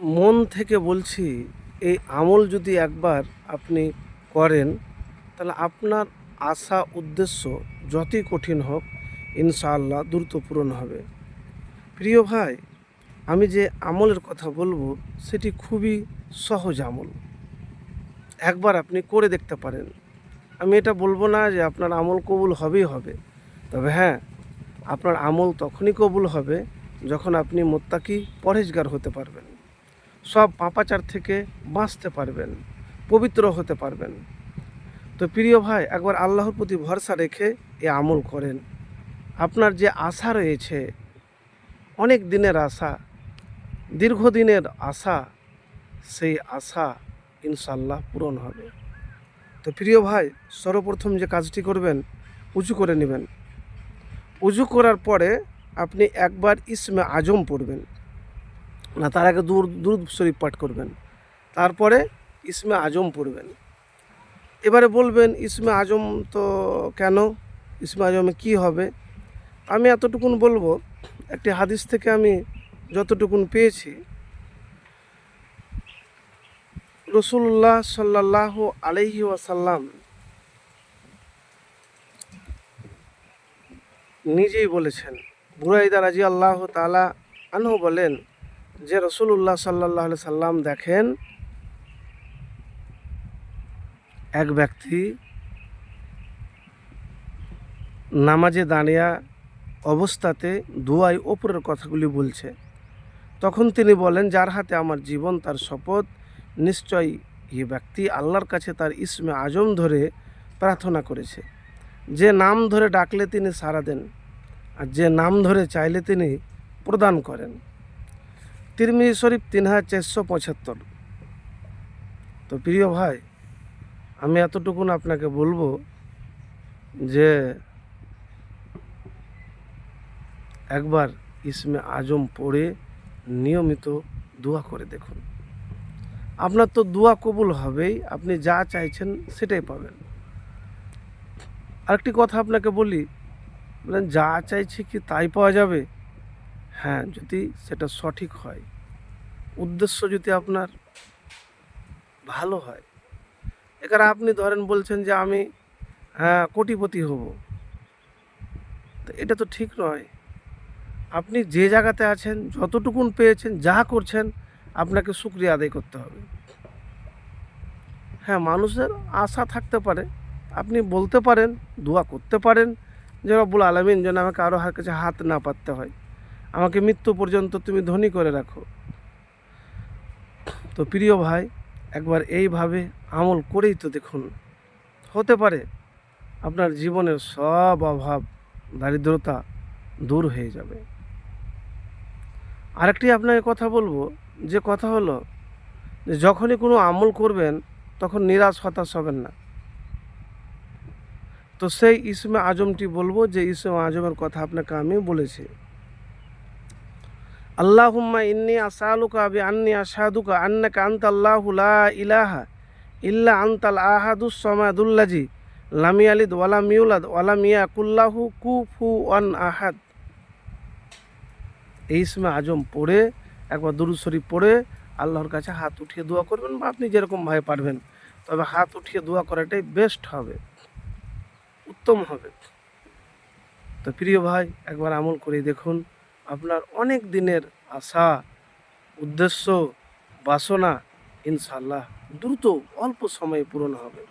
মন থেকে বলছি, এই আমল যদি একবার আপনি করেন, তাহলে আপনার আশা উদ্দেশ্য যতই কঠিন হোক ইনশাআল্লাহ দ্রুত পূরণ হবে। প্রিয় ভাই, আমি যে আমলের কথা বলবো সেটি খুবই সহজ আমল। একবার আপনি করে দেখতে পারেন। আমি এটা বলবো না যে আপনার আমল কবুল হবেই হবে, তবে হ্যাঁ, আপনার আমল তখনই কবুল হবে যখন আপনি মুত্তাকি পরহেজগার হতে পারবেন, সব পাপাচার থেকে বাঁচতে পারবেন, পবিত্র হতে পারবেন। তো প্রিয় ভাই, একবার আল্লাহর প্রতি ভরসা রেখে এ আমল করেন। আপনার যে আশা রয়েছে, অনেক দিনের আশা, দীর্ঘদিনের আশা, সেই আশা ইনশাল্লাহ পূরণ হবে। তো প্রিয় ভাই, সর্বপ্রথম যে কাজটি করবেন, উজু করে নেবেন। উজু করার পরে আপনি একবার ইসমে আজম পড়বেন, না তার আগে দুরূদ শরীফ পাঠ করবেন, তারপরে ইসমে আজম পড়বেন। এবারে বলবেন ইসমে আজম তো কেন, ইসমে আজমে কী হবে? আমি এতটুকুন বলবো, একটি হাদিস থেকে আমি যতটুকুন পেয়েছি, রসুল্লাহ সাল্লাল্লাহু আলাইহি ওয়াসাল্লাম নিজেই বলেছেন। বুরাইদা রাদিয়াল্লাহু তাআলা আনহু বলেন যে রসুল্লাহ সাল্লাল্লাহু আলাইহি সাল্লাম দেখেন, এক ব্যক্তি নামাজে দাঁড়িয়ে অবস্থাতে দুয়ায় ওপরের কথাগুলি বলছে। তখন তিনি বলেন, যার হাতে আমার জীবন তার শপথ, নিশ্চয়ই এই ব্যক্তি আল্লাহর কাছে তার ইসমে আজম ধরে প্রার্থনা করেছে। যে নাম ধরে ডাকলে তিনি সাড়া দেন, আর যে নাম ধরে চাইলে তিনি প্রদান করেন। তিরমিজি শরীফ 3475। তো প্রিয় ভাই, আমি এতটুকুন আপনাকে বলবো যে একবার ইসমে আজম পড়ে নিয়মিত দোয়া করে দেখুন। আপনার তো দোয়া কবুল হবেই, আপনি যা চাইছেন সেটাই পাবেন। আরেকটি কথা আপনাকে বলি, বলেন যা চাইছি কি তাই পাওয়া যাবে? হ্যাঁ, যদি সেটা সঠিক হয়, উদ্দেশ্য যদি আপনার ভালো হয়। এখানে আপনি ধরেন বলছেন যে আমি কোটিপতি হব, তো এটা তো ঠিক নয়। আপনি যে জায়গাতে আছেন, যতটুকুন পেয়েছেন, যা করছেন, আপনাকে শুকরিয়া আদায় করতে হবে। হ্যাঁ, মানুষের আশা থাকতে পারে, আপনি বলতে পারেন, দোয়া করতে পারেন যে রব্বুল আলামিন যেন আমাকে আরও কাছে হাত না পাততে হয়, আমাকে মৃত্যু পর্যন্ত তুমি ধনী করে রাখো। তো প্রিয় ভাই, একবার এইভাবে আমল করেই তো দেখুন, হতে পারে আপনার জীবনের সব অভাব, দারিদ্রতা দূর হয়ে যাবে। আরেকটি আপনাকে কথা বলবো, যে কথা হলো যে যখনই কোনো আমল করবেন তখন নিরাশ হতাশ হবেন না। তো সেই ইসমে আজমটি বলবো, যে ইসমে আজমের কথা আপনাকে আমি বলেছি। আল্লাহুম্মা ইন্নী আসআলুকা বিআন্নী আশহাদুকা আন্নাকা আনতাল্লাহু লা ইলাহা ইল্লা আনতাল আহাদুস সামাদুল্লাযী লাম ইয়ালিদ ওয়া লাম ইউলাদ ওয়া লাম ইয়াকুল লাহু কুফুওয়ান আহাদ। এই ইসমে আজম পড়ে একবার দুরূদ শরীফ পড়ে আল্লাহর কাছে হাত উঠিয়ে দোয়া করবেন, বা আপনি যেরকমভাবে পারবেন, তবে হাত উঠিয়ে দোয়া করাটাই বেস্ট হবে, উত্তম হবে। তো প্রিয় ভাই, একবার আমল করে দেখুন, আপনার অনেক দিনের আশা, উদ্দেশ্য, বাসনা ইনশাআল্লাহ দ্রুত অল্প সময়ে পূরণ হবে।